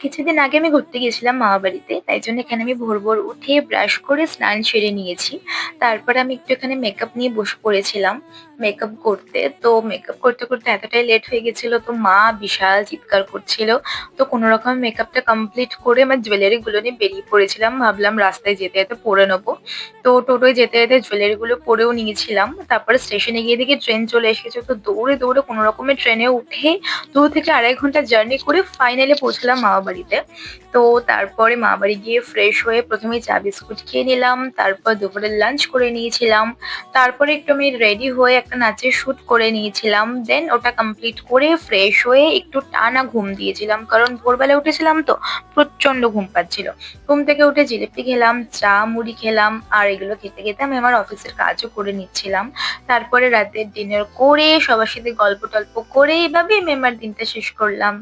কিছুদিন আগে আমি ঘুরতে গেছিলাম মামাবাড়িতে। তাই জন্য এখানে আমি ভোর, ভোর উঠে ব্রাশ করে স্নান সেরে নিয়েছি। তারপরে আমি একটু এখানে মেকআপ নিয়ে বসে পড়েছিলাম মেকআপ করতে। তো মেকআপ করতে, করতে এতটাই লেট হয়ে গেছিল, তো মা বিশাল চিৎকার করছিল। তো কোনরকমে মেকআপটা কমপ্লিট করে আমার জুয়েলারি গুলো নিয়ে বেরিয়ে পড়েছিলাম। ভাবলাম রাস্তায় যেতে, যেতে পরে নেবো। তো টোটোয় যেতে, যেতে জুয়েলারি গুলো পরেও নিয়েছিলাম। তারপরে স্টেশনে গিয়ে দেখি ট্রেন চলে এসেছে। তো দৌড়ে, দৌড়ে কোনরকমে ট্রেনে উঠে ২ থেকে ২.৫ ঘন্টা জার্নি করে ফাইনালি পৌঁছলাম মামাবাড়িতে। তো তারপরে মামাবাড়ি গিয়ে ফ্রেশ হয়ে ১ম এই চা বিস্কুট খেয়ে নিলাম। তারপর দুপুরের লাঞ্চ করে নিয়েছিলাম। তারপরে একটু আমি রেডি হয়ে একটা নাচের শুট করে নিয়েছিলাম। দেন ওটা কমপ্লিট করে ফ্রেশ হয়ে একটু টানা ঘুম দিয়েছিলাম। কারণ ভোরবেলা উঠেছিলাম তো প্রচন্ড ঘুম পাচ্ছিল। ঘুম থেকে উঠে জিলিপি খেলাম, চা মুড়ি খেলাম। আর এগুলো খেতে, খেতে আমি আমার অফিসের কাজও করে নিচ্ছিলাম। তারপরে রাতের ডিনার করে সবার সাথে গল্প-টল্প করে এভাবেই আমি আমার দিনটা শেষ করলাম।